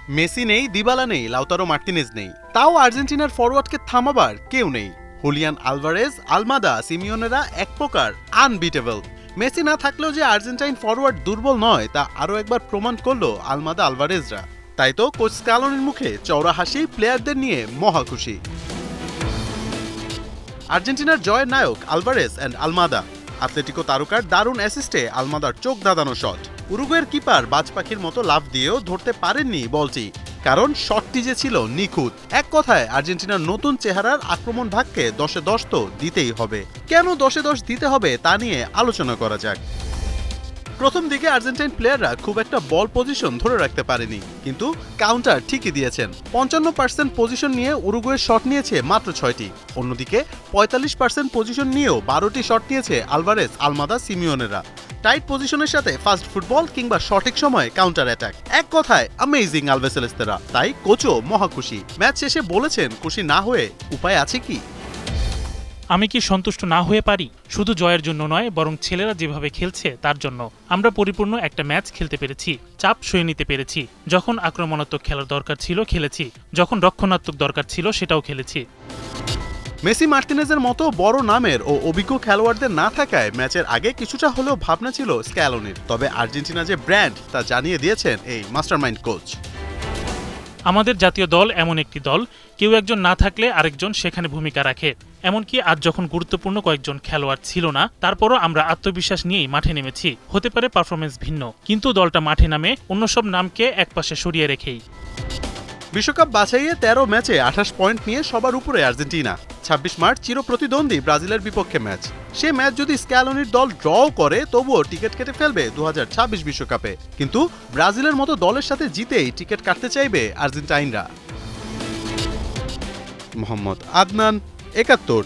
Messi নেই, Dybala নেই, Lautaro Martinez নেই, তাও আর্জেন্টিনার ফরওয়ার্ডকে থামাবার কেউ নেই। হুলিয়ান আলভারেজ, আলমাদা, সিমিওনেরা এক প্রকার আনবিটেবল। মেসি না থাকলেও যে আর্জেন্টাইন ফরওয়ার্ড দুর্বল নয় তা আরও একবার প্রমাণ করলো আলমাদা আলভারেজরা। তাই তো কোচ স্ক্যালোনির মুখে চওড়া হাসি, প্লেয়ারদের নিয়ে মহা খুশি। আর্জেন্টিনার জয়ের নায়ক আলভারেজ অ্যান্ড আলমাদা। আতলেটিকো তারকার দারুণ অ্যাসিস্টে আলমাদার চোখ ধাঁধানো শট। উরুগুয়ের কিপার বাজ পাখির মতো লাফ দিয়েও ধরতে পারেননি বলটি, কারণ শটটি যে ছিল নিখুঁত। এক কথায় আর্জেন্টিনার নতুন চেহারার আক্রমণ ভাগকে 10-এ 10 তো দিতেই হবে। কেন 10-এ 10 দিতে হবে তা নিয়ে আলোচনা করা যাক। প্রথম দিকে আর্জেন্টাইন প্লেয়াররা খুব একটা বল পজিশন ধরে রাখতে পারেনি, কিন্তু কাউন্টার ঠিকই দিয়েছেন। 55% পজিশন নিয়ে উরুগুয়ে শট নিয়েছে মাত্র 6টি। অন্যদিকে 45% পজিশন নিয়েও 12টি শট নিয়েছে আলভারেজ, আলমাদা, সিমিওনেরা। টাইট পজিশনের সাথে ফাস্ট ফুটবল কিংবা সঠিক সময়ে কাউন্টার অ্যাটাক, এক কথায় অ্যামেজিং আলভেসেলেস্তেরা। তাই কোচও মহা খুশি। ম্যাচ শেষে বলেছেন, খুশি না হয়ে উপায় আছে কি? আমি কি সন্তুষ্ট না হয়ে পারি? শুধু জয়ের জন্য নয়, বরং ছেলেরা যেভাবে খেলছে তার জন্য। আমরা পরিপূর্ণ একটা ম্যাচ খেলতে পেরেছি, চাপ সয়ে নিতে পেরেছি। যখন আক্রমণাত্মক খেলার দরকার ছিল খেলেছি, যখন রক্ষণাত্মক দরকার ছিল সেটাও খেলেছি। মেসি, মার্টিনেজের মতো বড় নামের ও অভিজ্ঞ খেলোয়াড়দের না থাকায় ম্যাচের আগে কিছুটা হলেও ভাবনা ছিল স্ক্যালোনির। তবে আর্জেন্টিনা যে ব্র্যান্ড তা জানিয়ে দিয়েছেন এই মাস্টারমাইন্ড কোচ। আমাদের জাতীয় দল এমন একটি দল, কেউ একজন না থাকলে আরেকজন সেখানে ভূমিকা রাখে। এমনকি আজ যখন গুরুত্বপূর্ণ কয়েকজন খেলোয়াড় ছিল না, তারপরও আমরা আত্মবিশ্বাস নিয়েই মাঠে নেমেছি। হতে পারে পারফরমেন্স ভিন্ন, কিন্তু দলটা মাঠে নামে অন্য সব নামকে একপাশে সরিয়ে রেখেই। বিশ্বকাপ বাছাইয়ে 13 ম্যাচে 28 পয়েন্ট নিয়ে সবার উপরে আর্জেন্টিনা। 26 মার্চ চিরপ্রতিদ্বন্দ্বী ব্রাজিলের বিপক্ষে ম্যাচ। সে ম্যাচ যদি স্ক্যালোনির দল ড্রও করে, তবুও টিকিট কেটে ফেলবে 2026 বিশ্বকাপে। কিন্তু ব্রাজিলের মতো দলের সাথে জিতেই টিকিট কাটতে চাইবে আর্জেন্টাইনরা। মোহাম্মদ আদনান, 71।